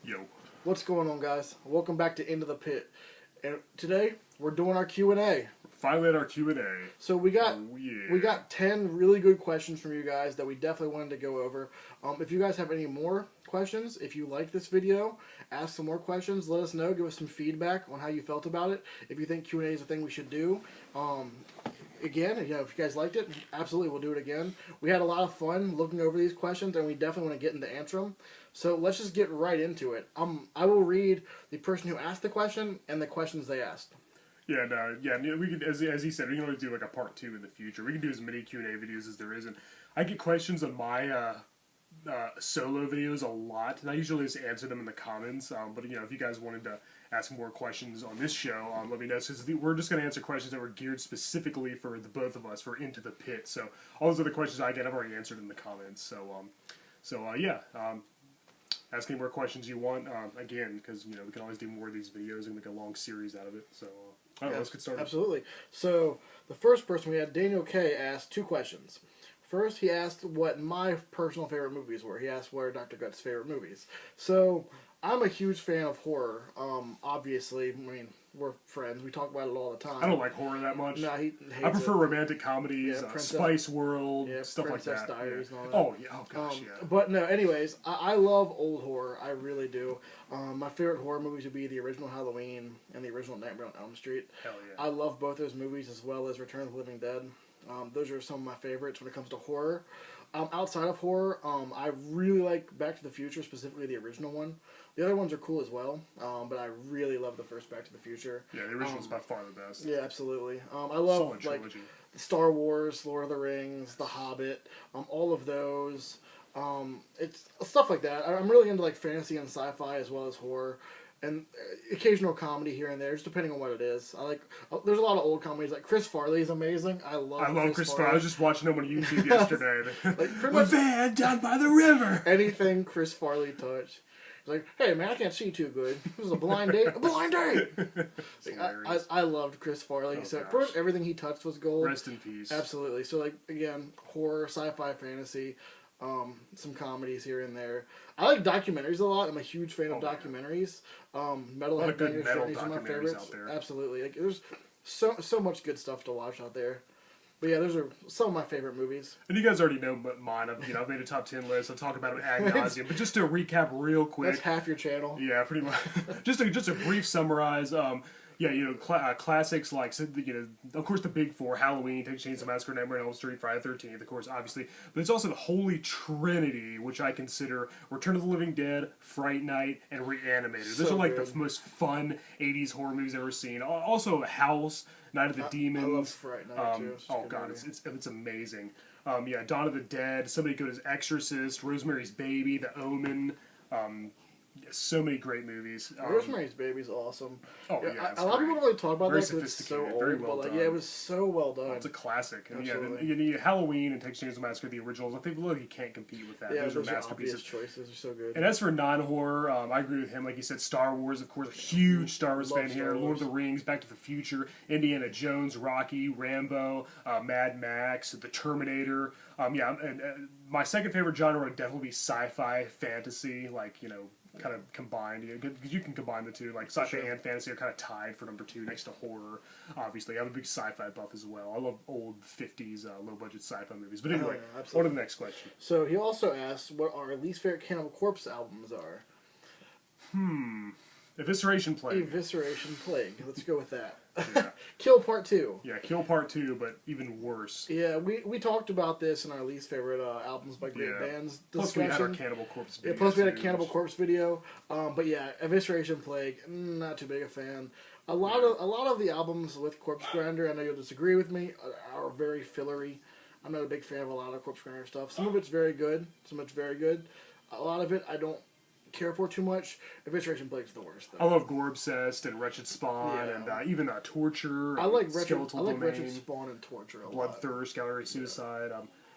Yo. What's going on, guys? Welcome back to Into the Pit. And today we're doing our Q&A. Finally at our Q&A. So we got Oh, yeah. we got 10 really good questions from you guys that we definitely wanted to go over. If you guys have any more questions, if you like this video, ask some more questions. Let us know. Give us some feedback on how you felt about it. If you think Q&A is a thing we should do. Again, if you guys liked it, absolutely, we'll do it again. We had a lot of fun looking over these questions, and we definitely want to get into answer them. So let's just get right into it. I will read the person who asked the question and the questions they asked. Yeah, and we could, as he said, we can always do like a part 2 in the future. We can do as many Q&A videos as there is, and I get questions on my solo videos a lot, and I usually just answer them in the comments. But if you guys wanted to ask more questions on this show, let me know. Because we're just going to answer questions that were geared specifically for the both of us for Into the Pit. So all those other questions I get, I've already answered in the comments. So ask any more questions you want. Again, because we can always do more of these videos and make a long series out of it. So let's get started. Absolutely. So the first person we had, Daniel K, asked 2 questions. First, he asked what my personal favorite movies were. He asked what are Dr. Gutts' favorite movies. So I'm a huge fan of horror. Obviously, I mean, we're friends. We talk about it all the time. I don't like horror that much. No, he hates I prefer romantic comedies, Spice World, stuff like Princess that. Diaries and all that. Oh, yeah. Oh, gosh, yeah. But no, anyways, I love old horror. I really do. My favorite horror movies would be the original Halloween and the original Nightmare on Elm Street. Hell yeah. I love both those movies as well as Return of the Living Dead. Those are some of my favorites when it comes to horror. Outside of horror, I really like Back to the Future, specifically the original one. The other ones are cool as well, but I really love the first Back to the Future. Yeah, the original's by far the best. Yeah, absolutely. I love Star Wars, Lord of the Rings, The Hobbit, all of those. It's stuff like that. I'm really into like fantasy and sci-fi as well as horror. And occasional comedy here and there, just depending on what it is. There's a lot of old comedies. Like Chris Farley is amazing. I love Chris Farley. I was just watching him on YouTube yesterday. Like van down by the river. Anything Chris Farley touched. He's like, hey man, I can't see too good. This is a blind date. A blind date. I loved Chris Farley. So pretty much everything he touched was gold. Rest in peace. Absolutely. So again, horror, sci-fi, fantasy. Some comedies here and there. I like documentaries a lot. I'm a huge fan of documentaries. Metalhead Bangers Journey's one of my favorites. Absolutely. There's so much good stuff to watch out there. But yeah, those are some of my favorite movies. And you guys already know mine. I've made a top 10 list. I'll talk about it ad nauseum. But just to recap real quick. That's half your channel. Yeah, pretty much. just a brief summarize. Classics like, of course, the big 4, Halloween, Texas Chainsaw Massacre, Nightmare on Elm Street, Friday the 13th, of course, obviously. But it's also the Holy Trinity, which I consider Return of the Living Dead, Fright Night, and Reanimated. Those are like the most fun 80s horror movies I've ever seen. Also, House, Night of the Demons. I love Fright Night, too. Oh, God, it's amazing. Dawn of the Dead, Somebody Good as Exorcist, Rosemary's Baby, The Omen, so many great movies. Rosemary's Baby's awesome. Oh, yeah. A lot of people don't really talk about that because it's so old. Very well done. Yeah, it was so well done. It's a classic. And yeah, Halloween and Texas Chainsaw Massacre, the originals, I think you can't compete with that. Yeah, those are masterpieces. Choices are so good. And as for non-horror, I agree with him. Like you said, Star Wars, of course, a huge Star Wars fan here. Lord of the Rings, Back to the Future, Indiana Jones, Rocky, Rambo, Mad Max, The Terminator. My second favorite genre would definitely be sci-fi, fantasy, kind of combined, because you can combine the two, like sci-fi and fantasy are kind of tied for number 2 next to horror. Obviously, I'm a big sci-fi buff as well. I love old 50s low-budget sci-fi movies. But anyway, on to the next question. So he also asked what our least favorite Cannibal Corpse albums are. Evisceration Plague. Evisceration Plague. Let's go with that. Yeah. Kill Part 2. Yeah, Kill Part 2, but even worse. Yeah, we talked about this in our least favorite albums by great bands plus discussion. We had our Cannibal Corpse video. Yeah, plus we had a Cannibal Corpse video. But yeah, Evisceration Plague, not too big a fan. A lot of the albums with Corpse Grinder, I know you'll disagree with me, are very fillery. I'm not a big fan of a lot of Corpse Grinder stuff. Some of it's very good, some of it's very good. A lot of it I don't care for too much. Evisceration Plague's the worst, though. I love Gore Obsessed and Wretched Spawn and even Torture. I like Wretched Spawn and Torture a lot. Bloodthirst, Gallery Suicide.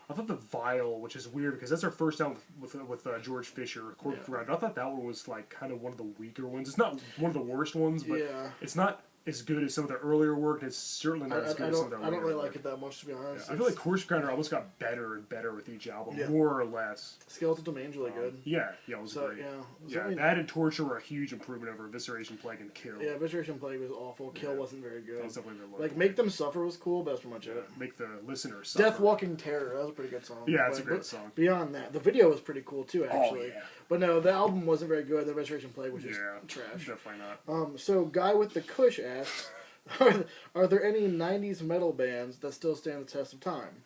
I thought The Vial, which is weird because that's our first album with George Fisher, Corpse Grinder. I thought that one was like kind of one of the weaker ones. It's not one of the worst ones, but it's not as good as some of their earlier work, and it's certainly not as good as some of their I don't later really work. like it that much, to be honest. I feel like Corpse Grinder almost got better and better with each album, Yeah. more or less. Skeletal Domain's really good. Yeah, it was great. Yeah, that and Torture were a huge improvement over Evisceration, Plague, and Kill. Yeah, Evisceration Plague was awful. Kill wasn't very good. That was definitely the like, Make Them Suffer was cool, but that's pretty much it. Make the listener suffer. Death Walking Terror, that was a pretty good song. Yeah, it's a great song. Beyond that, the video was pretty cool too, actually. Oh, yeah. But no, the album wasn't very good. The Evisceration Plague was just trash. Definitely not. So Guy with the Kush asks, are there any 90s metal bands that still stand the test of time?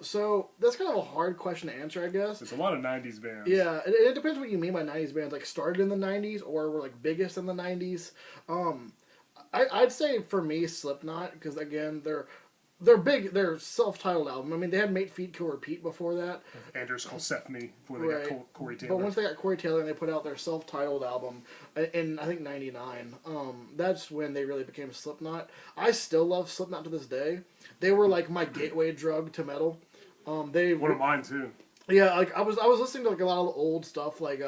So that's kind of a hard question to answer, I guess. There's a lot of 90s bands. Yeah, it depends what you mean by 90s bands. Like, started in the 90s or were, like, biggest in the 90s. I'd say, for me, Slipknot, because, again, they're big. They're self-titled album. I mean, they had Make Feet Kill Repeat before that. Anders called Stephanie before they got Corey Taylor. But once they got Corey Taylor and they put out their self-titled album in, I think, 99, that's when they really became Slipknot. I still love Slipknot to this day. They were, like, my gateway drug to metal. One of mine, too. Yeah, like, I was listening to, like, a lot of the old stuff, like,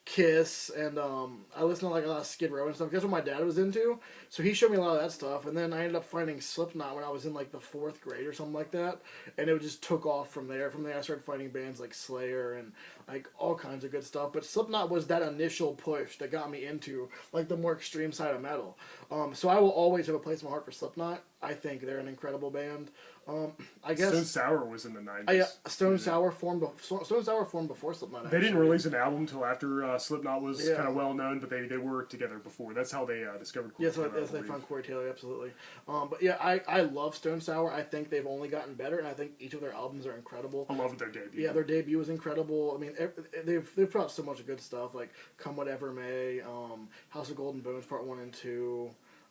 Kiss, and, I listened to, like, a lot of Skid Row and stuff. That's what my dad was into, so he showed me a lot of that stuff, and then I ended up finding Slipknot when I was in, like, the 4th grade or something like that, and it just took off from there. From there, I started finding bands like Slayer and, like, all kinds of good stuff, but Slipknot was that initial push that got me into, like, the more extreme side of metal. So I will always have a place in my heart for Slipknot. I think they're an incredible band. I guess Stone Sour was in the 90s. Stone Sour formed before Slipknot. They didn't release an album until after Slipknot was kind of well known, but they worked together before. That's how they discovered Corey Taylor. Yes, they found Corey Taylor, absolutely. But yeah, I love Stone Sour. I think they've only gotten better, and I think each of their albums are incredible. I love their debut. Yeah, their debut was incredible. I mean, they've put out so much good stuff, like Come Whatever May, House of Golden Bones Part 1 and 2.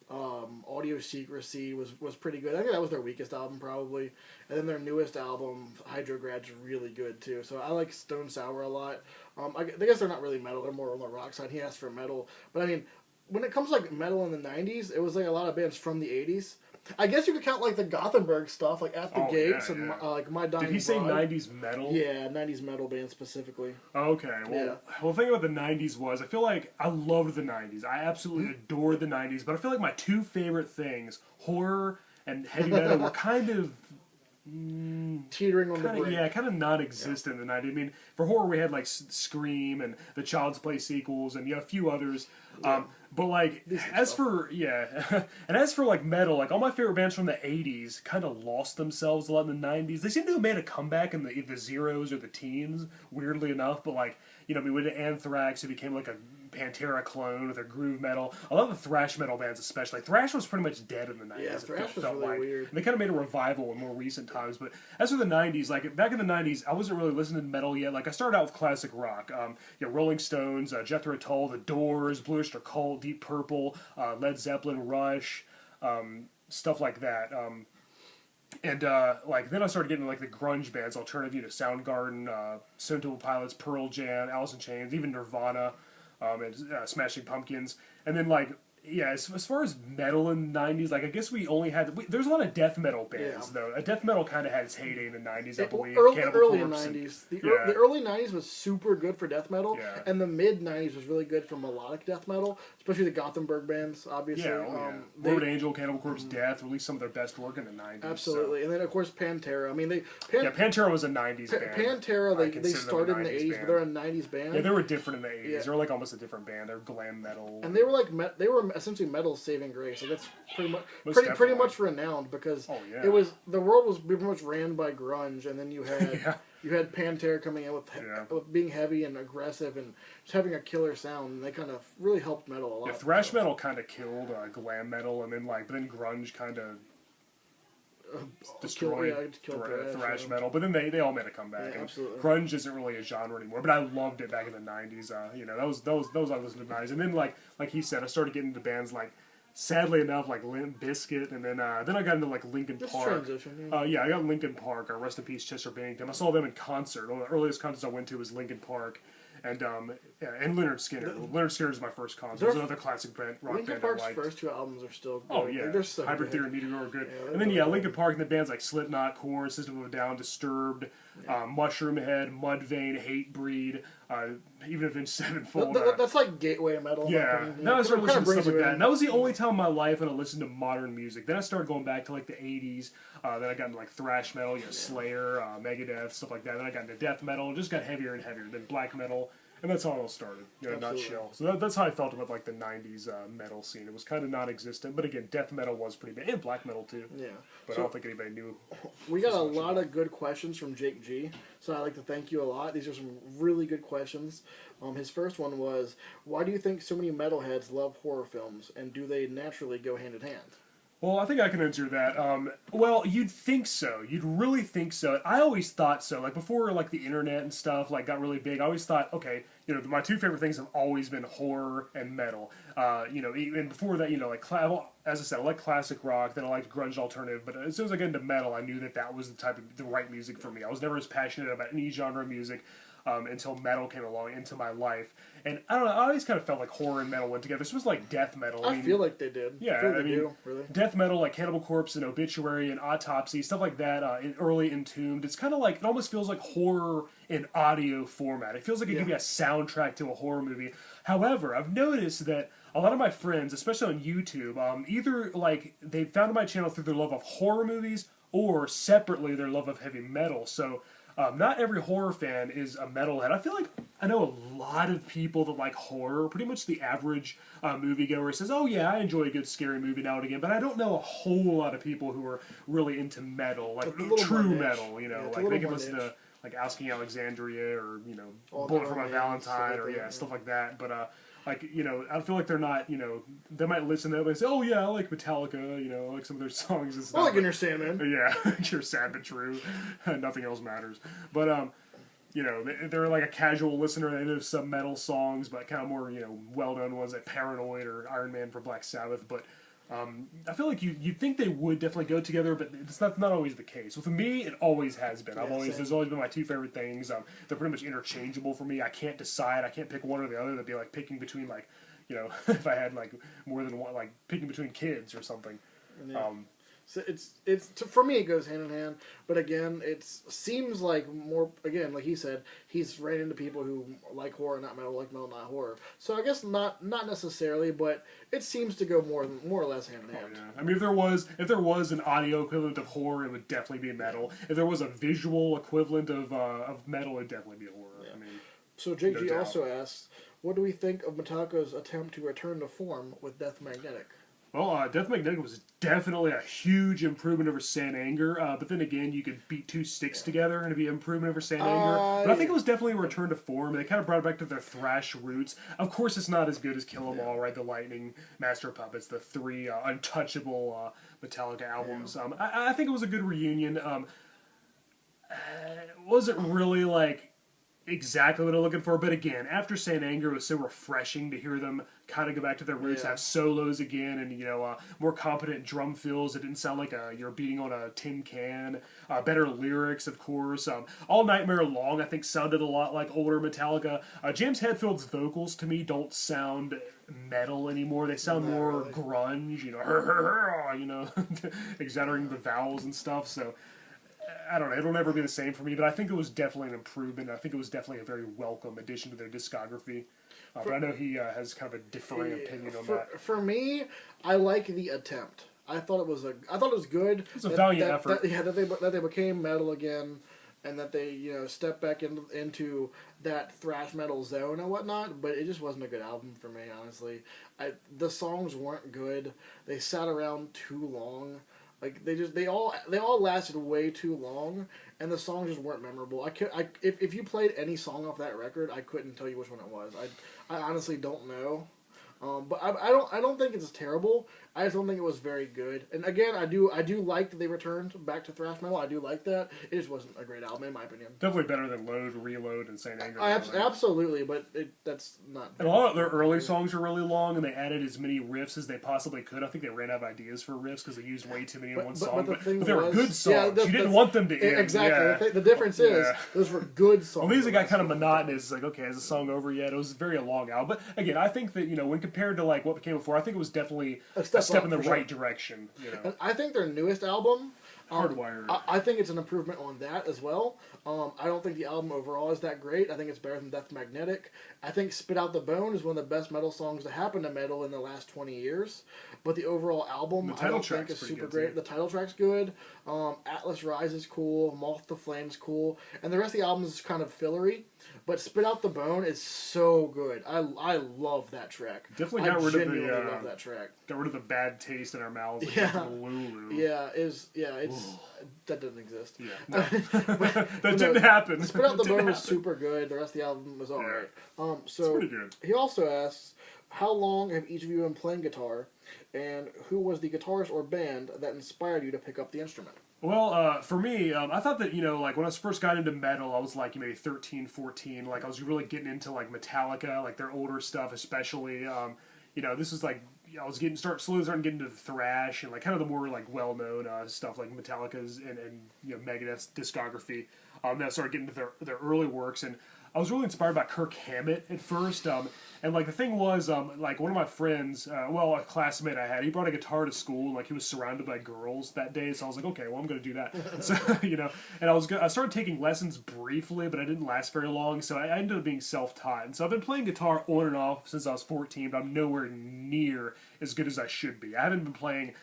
Audio Secrecy was pretty good. I think that was their weakest album, probably. And then their newest album, Hydrograd's really good, too. So I like Stone Sour a lot. I guess they're not really metal. They're more on the rock side. He asked for metal. But, I mean, when it comes to, like, metal in the 90s, it was, like, a lot of bands from the 80s. I guess you could count, like, the Gothenburg stuff, like At the Gates and, like, My Dying Did he say Bride. 90s metal? Yeah, 90s metal bands specifically. Okay, well, the thing about the 90s was, I feel like I loved the 90s. I absolutely adored the 90s, but I feel like my two favorite things, horror and heavy metal, were kind of... teetering on the brink. Yeah, kind of non-existent in the 90s. I mean, for horror we had, like, Scream and the Child's Play sequels and a few others. But, like, as for like, metal, like, all my favorite bands from the 80s kind of lost themselves a lot in the 90s. They seem to have made a comeback in the zeros or the teens, weirdly enough, but, like, I mean, we did Anthrax, it became, like, a Pantera clone with their groove metal. A lot of the thrash metal bands especially. Thrash was pretty much dead in the 90s. Yeah, thrash was really weird. And they kind of made a revival in more recent times. But as for the 90s, like, back in the 90s, I wasn't really listening to metal yet. Like, I started out with classic rock. Rolling Stones, Jethro Tull, The Doors, Blue Oyster Cult, Deep Purple, Led Zeppelin, Rush, stuff like that. And, then I started getting, like, the grunge bands, alternative, Soundgarden, Stone Temple Pilots, Pearl Jam, Alice in Chains, even Nirvana, and Smashing Pumpkins. And then, like, as far as metal in the 90s, like, I guess we only had... there's a lot of death metal bands, though. Death metal kind of had its heyday in the 90s, I believe. Early 90s. The early 90s was super good for death metal, and the mid-90s was really good for melodic death metal, especially the Gothenburg bands, obviously. Morbid Angel, Cannibal Corpse, Death released some of their best work in the 90s. Absolutely. So. And then, of course, Pantera. I mean, Pantera was a 90s band. Pantera, they started in the 80s, but they're a 90s band. Yeah, they were different in the 80s. Yeah. They were, like, almost a different band. They're glam metal. And they were, like, they were essentially metal's saving grace. Like, that's pretty much renowned, because it was... The world was pretty much ran by grunge, and then you had... You had Pantera coming in with being heavy and aggressive and just having a killer sound, and they kind of really helped metal a lot. Yeah, thrash metal kind of killed glam metal, and then grunge kind of destroyed thrash metal. But then they all made a comeback. Yeah, absolutely. Grunge isn't really a genre anymore, but I loved it back in the 90s. Those I listened to the 90s, and then like he said, I started getting into bands like. Sadly enough, like Limp Bizkit, and then I got into like Linkin Park. Transition. I got Linkin Park. Rest in peace, Chester Bennington. I saw them in concert. One of the earliest concerts I went to was Linkin Park, and Lynyrd Skynyrd. Lynyrd Skynyrd is my first concert. It's another classic rock band. Linkin Park's first two albums are still good. Oh yeah, they're so Hybrid good. Theory and Meteor are good. And then Linkin Park and the bands like Slipknot, Korn, System of a Down, Disturbed, Mushroom Head, Mudvayne, Hatebreed. even Avenged Sevenfold. That's like gateway metal. Yeah, now I started listening to stuff like that. And that was the only time in my life when I listened to modern music. Then I started going back to like the 80s. Then I got into like thrash metal, Slayer, Megadeth, stuff like that. Then I got into death metal, and just got heavier and heavier. Then black metal, and that's how it all started, in a nutshell. So that's how I felt about like the 90s metal scene. It was kind of non-existent, but again, death metal was pretty big, and black metal too. Yeah. But I don't think anybody knew. We got a lot of good questions from Jake G, so I'd like to thank you a lot. These are some really good questions. His first one was, why do you think so many metalheads love horror films, and do they naturally go hand in hand? Well, I think I can answer that. Well, you'd think so. You'd really think so. I always thought so. Like, before, like, the internet and stuff, like, got really big, I always thought, okay, my two favorite things have always been horror and metal. And before that, like, as I said, I like classic rock, then I liked grunge alternative, but as soon as I got into metal, I knew that was the right music for me. I was never as passionate about any genre of music until metal came along into my life. And I don't know, I always kind of felt like horror and metal went together. This was like death metal. I feel like they did. Yeah, I mean, do, really. Death metal, like Cannibal Corpse and Obituary and Autopsy, stuff like that, early Entombed. It's kind of like, it almost feels like horror in audio format. It feels like it could be a soundtrack to a horror movie. However, I've noticed that a lot of my friends, especially on YouTube, either like they found my channel through their love of horror movies or separately their love of heavy metal. So not every horror fan is a metalhead. I feel like I know a lot of people that like horror. Pretty much the average moviegoer says, oh yeah, I enjoy a good scary movie now and again, but I don't know a whole lot of people who are really into metal, like true metal, like they can listen to like Asking Alexandria or, Bullet for My Valentine or stuff like that. But I feel like they're not, they might listen to it and say, oh yeah, I like Metallica, I like some of their songs and stuff. I like Inner Sandman. Yeah, you're sad but true. Nothing else matters. But, they're like a casual listener. They know some metal songs, but kind of more, well-known ones like Paranoid or Iron Man for Black Sabbath. But I feel like you'd think they would definitely go together, but it's not always the case. With me, it always has been. There's always been my two favorite things. They're pretty much interchangeable for me. I can't decide. I can't pick one or the other. That'd be like picking between like, if I had like more than one, like picking between kids or something. Yeah. So for me it goes hand in hand, but again it seems like more, again like he said, he's ran into people who like horror not metal, like metal not horror. So I guess not necessarily, but it seems to go more or less hand in hand. Oh, yeah. I mean, if there was an audio equivalent of horror, it would definitely be metal. If there was a visual equivalent of metal, it'd definitely be horror. Yeah. I mean, so JG also asks, what do we think of Metallica's attempt to return to form with Death Magnetic? Well, Death Magnetic was definitely a huge improvement over Saint Anger, but then again, you could beat two sticks together and it'd be an improvement over Saint Anger. But I think it was definitely a return to form. They kind of brought it back to their thrash roots. Of course, it's not as good as Kill 'Em All, right? The Lightning, Master of Puppets, the three untouchable Metallica albums. Yeah. I think it was a good reunion. It wasn't really like exactly what I'm looking for, but again, after Saint Anger, it was so refreshing to hear them kind of go back to their roots, have solos again, and more competent drum fills. It didn't sound like you're beating on a tin can. Better lyrics, of course. All Nightmare Long, I think, sounded a lot like older Metallica. James Hetfield's vocals to me don't sound metal anymore. They sound more grunge, exaggerating the vowels and stuff. So I don't know, it'll never be the same for me, but I think it was definitely an improvement. I think it was definitely a very welcome addition to their discography. But I know he has kind of a differing opinion on that. For me, I like the attempt. I thought it was good. It was a valiant effort. That they became metal again, and that they stepped back into that thrash metal zone and whatnot. But it just wasn't a good album for me, honestly. The songs weren't good. They sat around too long. Like they all lasted way too long, and the songs just weren't memorable. If you played any song off that record, I couldn't tell you which one it was. I honestly don't know. But I don't think it's terrible. I just don't think it was very good. And again, I do like that they returned back to thrash metal. I do like that. It just wasn't a great album in my opinion. Definitely better than Load, Reload, and Saint Anger. Absolutely, but that's not. And a lot of their early songs are really long, and they added as many riffs as they possibly could. I think they ran out of ideas for riffs because they used way too many in one song. But they were good songs. You didn't want them to end. Exactly. Yeah. The difference is those were good songs. Well, these got kind of monotonous. It's like, okay, is the song over yet? It was very long album. But again, I think that when compared to like what came before, I think it was definitely a step in the right direction. I think their newest album, Hardwired. I think it's an improvement on that as well. I don't think the album overall is that great. I think it's better than Death Magnetic. I think Spit Out the Bone is one of the best metal songs to happen to metal in the last 20 years. But the overall album, I don't think is super great. The title track's good. Atlas Rise is cool. Moth to Flame's cool. And the rest of the album is kind of fillery. But Spit Out the Bone is so good. I love that track. Definitely got rid of the love that track. Got rid of the bad taste in our mouths. Like Yeah. Lulu. Yeah, it's that doesn't exist. Yeah, no. That didn't happen. Spit Out the Bone was super good. The rest of the album was alright. It's pretty good. He also asks, how long have each of you been playing guitar, and who was the guitarist or band that inspired you to pick up the instrument? Well, for me, I thought that, like, when I first got into metal, I was, like, maybe 13, 14. Like, I was really getting into, like, Metallica, like, their older stuff especially. This is, like, I was slowly starting to get into the thrash and, like, kind of the more, like, well-known stuff, like Metallica's and Megadeth's discography. Then I started getting into their early works, and I was really inspired by Kirk Hammett at first. And, like, the thing was, like, one of my friends, a classmate I had, he brought a guitar to school, and, like, he was surrounded by girls that day, so I was like, okay, well, I'm going to do that. So, and I started taking lessons briefly, but I didn't last very long, so I ended up being self-taught. And so I've been playing guitar on and off since I was 14, but I'm nowhere near as good as I should be. I haven't been playing,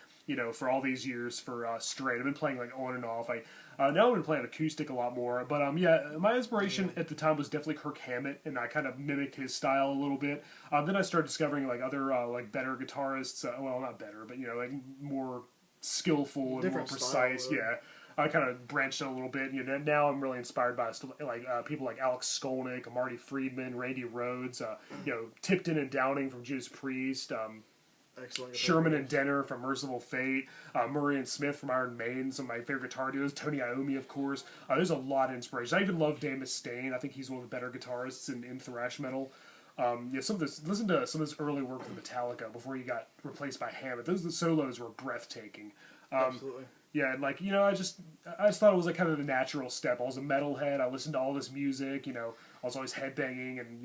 for all these years for straight. I've been playing, like, on and off. Now I've been playing acoustic a lot more, but my inspiration at the time was definitely Kirk Hammett, and I kind of mimicked his style a little bit. Then I started discovering like other like better guitarists. Well, not better, but like more skillful and more precise. Style, yeah, I kind of branched out a little bit. Now I'm really inspired by people like Alex Skolnick, Marty Friedman, Randy Rhoads. Tipton and Downing from Judas Priest. Excellent. Sherman and Denner from Merciful Fate, Murray and Smith from Iron Maiden, some of my favorite guitar duos, Tony Iommi, of course. There's a lot of inspiration. I even love Dan Mustaine. I think he's one of the better guitarists in thrash metal. Listen to some of his early work with Metallica before he got replaced by Hammett. The solos were breathtaking. Absolutely. Yeah, and I just thought it was like kind of the natural step. I was a metalhead. I listened to all this music. I was always headbanging and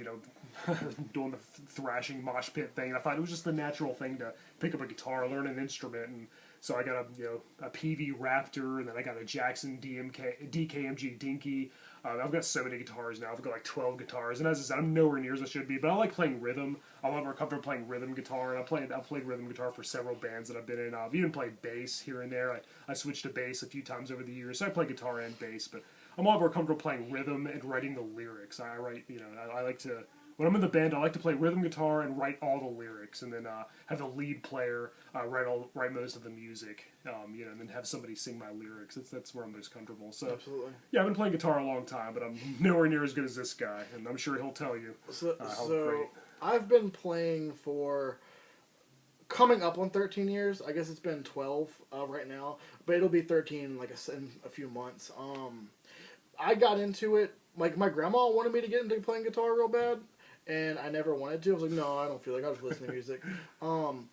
doing the thrashing mosh pit thing. And I thought it was just the natural thing to pick up a guitar, learn an instrument, and so I got a PV Raptor, and then I got a Jackson DKMG Dinky. I've got so many guitars now. I've got like 12 guitars, and as I said, I'm nowhere near as I should be. But I like playing rhythm. I'm a lot more comfortable playing rhythm guitar, and I've played rhythm guitar for several bands that I've been in. I've even played bass here and there. I switched to bass a few times over the years, so I play guitar and bass. But I'm a lot more comfortable playing rhythm and writing the lyrics. I write, I like to. When I'm in the band, I like to play rhythm guitar and write all the lyrics, and then have the lead player write most of the music, and then have somebody sing my lyrics. That's where I'm most comfortable. So, absolutely. Yeah, I've been playing guitar a long time, but I'm nowhere near as good as this guy, and I'm sure he'll tell you how great. I've been playing for coming up on 13 years. I guess it's been 12 right now, but it'll be 13 in a few months. I got into it, like my grandma wanted me to get into playing guitar real bad. And I never wanted to. I was like, no, I don't feel like I was listening to music. And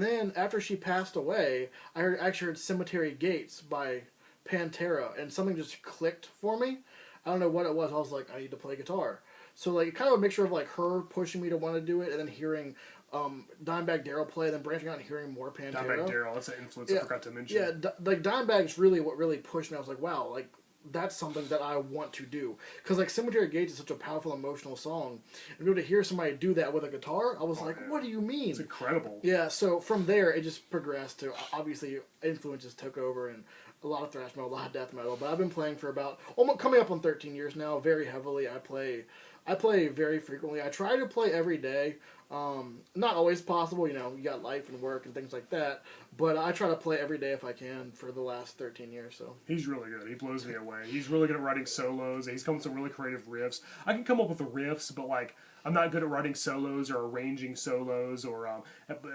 then after she passed away, I actually heard Cemetery Gates by Pantera, and something just clicked for me. I don't know what it was. I was like, I need to play guitar. So like kind of a mixture of like her pushing me to want to do it, and then hearing Dimebag Darrell play, then branching out and hearing more Pantera. Dimebag Darrell, that's an influence I forgot to mention. Yeah, like Dimebag's really what really pushed me. I was like, wow, like that's something that I want to do. Because, like, Cemetery Gates is such a powerful, emotional song. And to be able to hear somebody do that with a guitar, I was what do you mean? It's incredible. Yeah, so from there, it just progressed to, obviously, influences took over, and a lot of thrash metal, a lot of death metal. But I've been playing for about, almost coming up on 13 years now, very heavily. I play very frequently. I try to play every day. Not always possible, you got life and work and things like that, but I try to play every day if I can for the last 13 years, so. He's really good. He blows me away. He's really good at writing solos. He's come with some really creative riffs. I can come up with the riffs, but, like, I'm not good at writing solos or arranging solos or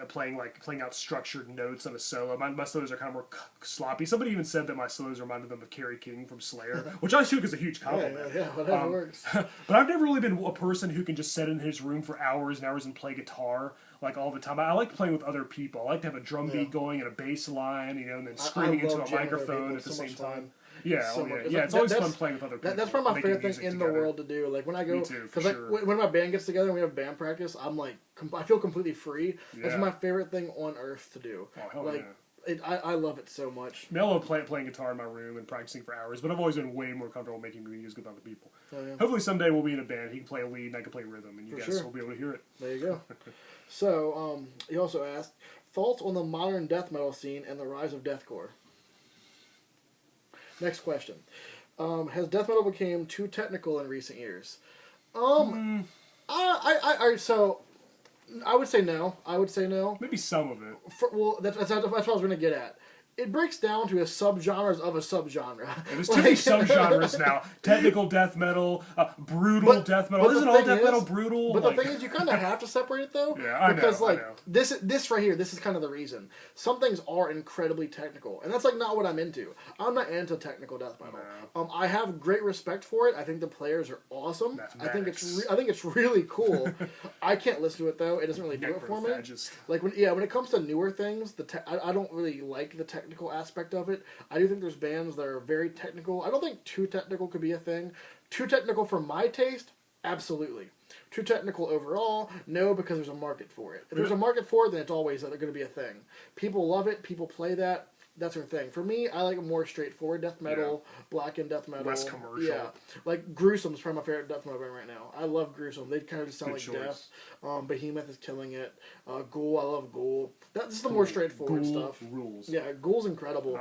playing out structured notes on a solo. My solos are kind of more sloppy. Somebody even said that my solos reminded them of Kerry King from Slayer, which I think is a huge compliment. Yeah, whatever works. But I've never really been a person who can just sit in his room for hours and hours and play guitar like all the time. I like playing with other people. I like to have a drum beat going and a bass line, and then screaming into a microphone at the same time. Yeah, it's always fun playing with other people. That's probably my favorite thing in the world to do. Like when I go, because when my band gets together and we have band practice, I'm like, I feel completely free. Yeah. That's my favorite thing on earth to do. Oh, hell yeah. I love it so much. I mean, I love playing guitar in my room and practicing for hours, but I've always been way more comfortable making videos with other people. Oh, yeah. Hopefully someday we'll be in a band. He can play a lead and I can play rhythm, and you guys will be able to hear it. There you go. So, he also asked, thoughts on the modern death metal scene and the rise of deathcore? Next question. Has death metal become too technical in recent years? So I would say no. Maybe some of it. That's what I was going to get at. It breaks down to a subgenres of a subgenre. Yeah, there's too many subgenres now. Technical death metal, brutal death metal. Isn't all death metal brutal? But the thing is, you kind of have to separate it though. Yeah, I know. Because this right here, this is kind of the reason. Some things are incredibly technical, and that's like not what I'm into. I'm not into technical death metal. No. I have great respect for it. I think the players are awesome. I think it's really cool. I can't listen to it though. It doesn't really do it for me. Like when it comes to newer things, I don't really like the technical aspect of it. I do think there's bands that are very technical. I don't think too technical could be a thing. Too technical for my taste, absolutely. Too technical overall, no, because there's a market for it. If there's a market for it, then it's always going to be a thing. People love it. People play that. That's their thing. For me, I like more straightforward death metal, blackened death metal. Less commercial. Yeah. Like Gruesome's probably my favorite death metal band right now. I love Gruesome. They kind of just sound Good like choice. death. Behemoth is killing it. Ghoul, I love Ghoul. This is the more straightforward stuff. Rules. Yeah, Ghoul's incredible.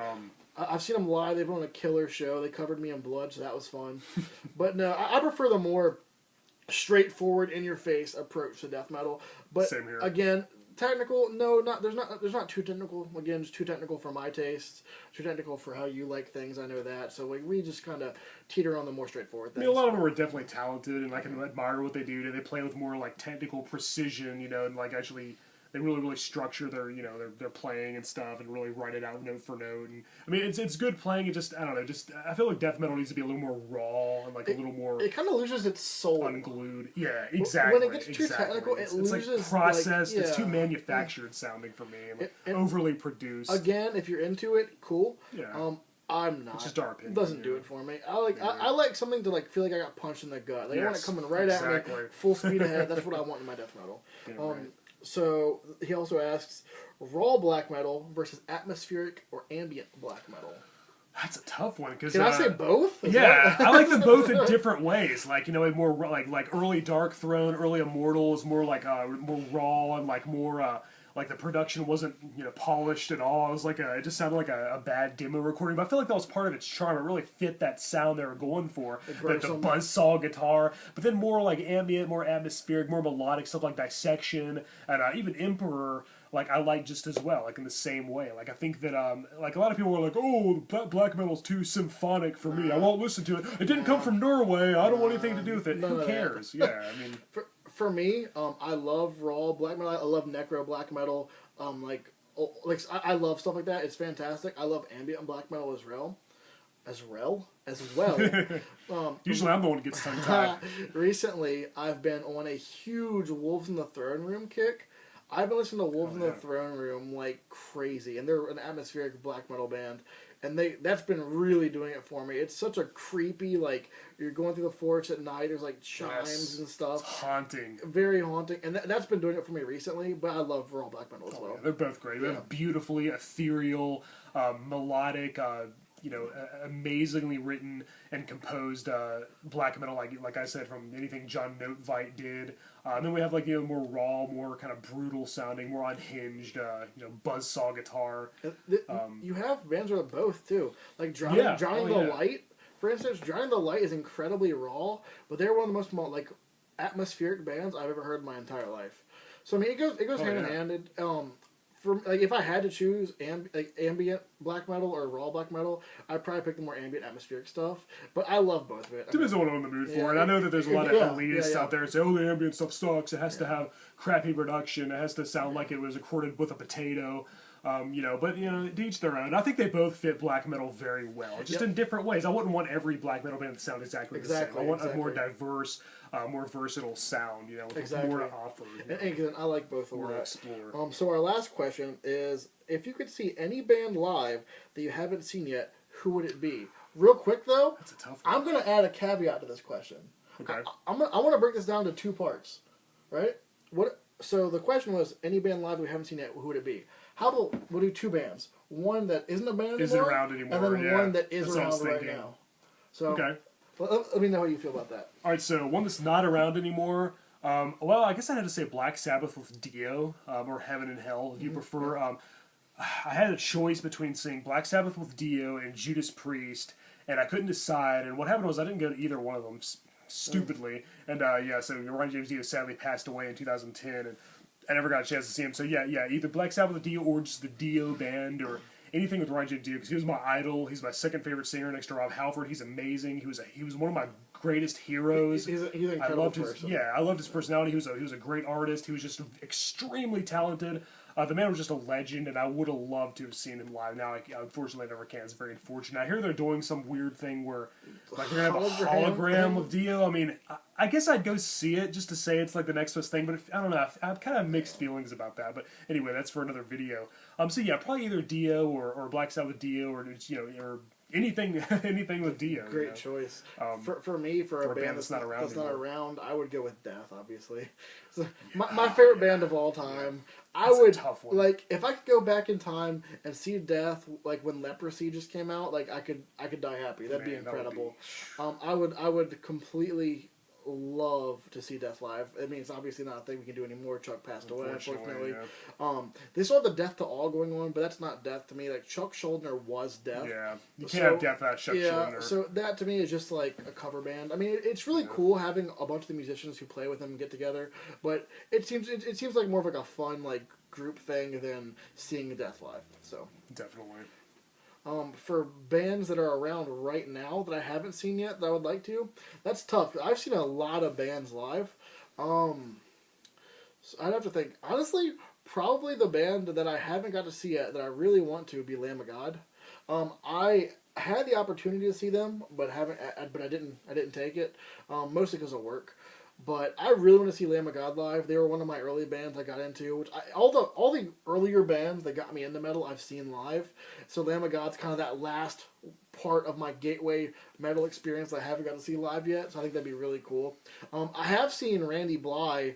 I've seen them live. They put on a killer show. They covered me in blood, so that was fun. But no, I prefer the more straightforward, in-your-face approach to death metal. But same here. Again, technical, no, there's not too technical. Again, it's too technical for my tastes. Too technical for how you like things. I know that. So we just kind of teeter on the more straightforward things. I mean, a lot of them are definitely talented, and I can admire what they do. They play with more like technical precision, and like actually. They really structure their playing and stuff, and really write it out note for note. And I mean, it's good playing. It just I don't know. I feel like death metal needs to be a little more raw and like a little more. It kind of loses its soul. Unglued. Yeah, exactly. When it gets too technical, it loses. It's like processed. It's too manufactured sounding for me, and overly produced. Again, if you're into it, cool. Yeah. I'm not. It's just our opinion. It doesn't do it for me. I like something to like feel like I got punched in the gut. Like I want it coming right at me, full speed ahead. That's what I want in my death metal. Right. So he also asks, raw black metal versus atmospheric or ambient black metal. That's a tough one because can I say both? Yeah, I like them both in different ways. Like more like early Dark Throne, early Immortals, more like more raw and like more. Like the production wasn't, polished at all. It was like it just sounded like a bad demo recording. But I feel like that was part of its charm. It really fit that sound they were going for, like the buzzsaw guitar. But then more like ambient, more atmospheric, more melodic stuff like Dissection and even Emperor. Like I like just as well, like in the same way. Like I think that like a lot of people were like, oh, black metal's too symphonic for me. I won't listen to it. It didn't come from Norway. I don't want anything to do with it. Who cares? Yeah, I mean. For me, I love raw black metal. I love necro black metal. I love stuff like that. It's fantastic. I love ambient black metal as well. Usually I'm the one who gets tongue-tied. Recently, I've been on a huge Wolves in the Throne Room kick. I've been listening to Wolves in the Throne Room like crazy, and they're an atmospheric black metal band. And that's been really doing it for me. It's such a creepy, like, you're going through the forest at night, there's, like, chimes and stuff. It's haunting. Very haunting. And that's been doing it for me recently, but I love raw black metal as well. Yeah, they're both great. They're beautifully ethereal, melodic, amazingly written and composed black metal, like I said, from anything John Notvite did. And then we have like more raw, more kind of brutal sounding, more unhinged, buzzsaw guitar. You have bands that are both too, like Drowning the Light. For instance, Drowning the Light is incredibly raw, but they're one of the most like atmospheric bands I've ever heard in my entire life. So I mean, it goes hand in hand. For like, if I had to choose ambient black metal or raw black metal, I'd probably pick the more ambient atmospheric stuff. But I love both of it. Depends on what I'm in the mood for. And I know that there's a lot of elitists out there who say, oh, the ambient stuff sucks. It has to have crappy production. It has to sound like it was recorded with a potato. But to each their own. I think they both fit black metal very well, just in different ways. I wouldn't want every black metal band to sound exactly the same. I want a more diverse, more versatile sound, with more to offer. And I like both of them. More to explore. So our last question is, if you could see any band live that you haven't seen yet, who would it be? Real quick though, that's a tough one. I'm going to add a caveat to this question. Okay. I want to break this down to two parts, right? So the question was, any band live we haven't seen yet, who would it be? How about we'll do two bands. One that isn't a band anymore. Isn't around anymore, and then yeah. one that is That's what I was around right thinking. now. So, Okay. let me know how you feel about that. All right, so one that's not around anymore. Well, I guess I had to say Black Sabbath with Dio, or Heaven and Hell, if you prefer. I had a choice between seeing Black Sabbath with Dio and Judas Priest, and I couldn't decide. And what happened was I didn't go to either one of them, stupidly. And yeah, so Ron James Dio sadly passed away in 2010, and I never got a chance to see him. So yeah, either Black Sabbath with Dio or just the Dio band or anything with Ron James Dio, because he was my idol. He's my second favorite singer next to Rob Halford. He's amazing. He was one of my greatest heroes. He's an incredible I loved person. I loved his personality. He was a great artist. He was just extremely talented. The man was just a legend, and I would have loved to have seen him live. Now, unfortunately, I never can. It's very unfortunate. I hear they're doing some weird thing where like they're gonna have a hologram of Dio. I mean, I guess I'd go see it just to say it's like the next best thing. But I don't know. I have kind of mixed feelings about that. But anyway, that's for another video. So yeah, probably either Dio or Black Sabbath Dio or or anything with Dio. Great choice. For me, for a band that's not around, I would go with Death, obviously. So my favorite band of all time. That's a tough one. Like, if I could go back in time and see Death, like when Leprosy just came out, like I could die happy. That'd be incredible. I would completely love to see Death live. I mean, it's obviously not a thing we can do anymore. Chuck passed away, unfortunately. Yeah. They still have the Death to All going on, but that's not Death to me. Like, Chuck Schuldiner was Death. Yeah, you can't have Death without Chuck Schuldiner. Yeah, so that to me is just like a cover band. I mean, it's really cool having a bunch of the musicians who play with them get together, but it seems like more of like a fun like group thing than seeing Death live. So definitely. For bands that are around right now that I haven't seen yet that I would like to, that's tough. I've seen a lot of bands live. So I'd have to think. Honestly, probably the band that I haven't got to see yet that I really want to would be Lamb of God. I had the opportunity to see them, but I didn't take it, mostly because of work. But I really want to see Lamb of God live. They were one of my early bands I got into. All the earlier bands that got me into metal I've seen live. So Lamb of God's kind of that last part of my gateway metal experience I haven't got to see live yet. So I think that'd be really cool. I have seen Randy Bly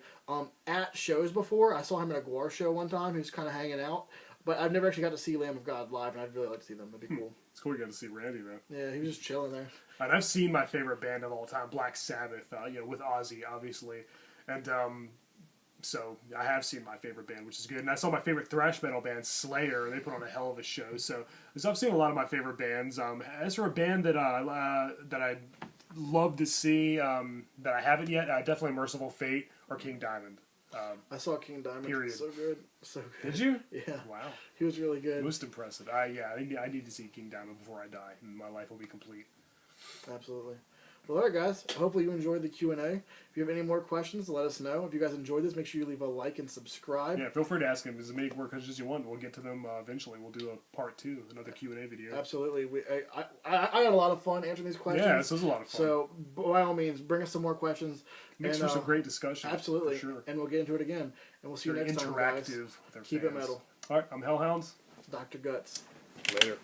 at shows before. I saw him at a Gwar show one time. He was kind of hanging out. But I've never actually got to see Lamb of God live, and I'd really like to see them. That'd be cool. It's cool you got to see Randy, though. Yeah, he was just chilling there. And I've seen my favorite band of all time, Black Sabbath, with Ozzy, obviously. And so I have seen my favorite band, which is good. And I saw my favorite thrash metal band, Slayer, and they put on a hell of a show. So I've seen a lot of my favorite bands. As for a band that I'd love to see that I haven't yet, definitely Merciful Fate or King Diamond. I saw King Diamond. Period. So good. So good. Did you? Yeah. Wow. He was really good. Most impressive. I need to see King Diamond before I die, and my life will be complete. Absolutely. Well, all right, guys. Hopefully you enjoyed the Q&A. If you have any more questions, let us know. If you guys enjoyed this, make sure you leave a like and subscribe. Yeah, feel free to ask them. As many more questions as you want. We'll get to them eventually. We'll do a part 2, another Q&A video. Absolutely. I had a lot of fun answering these questions. Yeah, this was a lot of fun. So, by all means, bring us some more questions. Makes for some great discussion. Absolutely. For sure. And we'll get into it again. And we'll see you next time, guys. Interactive with our Keep fans. it metal. All right, I'm Hellhounds. Dr. Gutts. Later.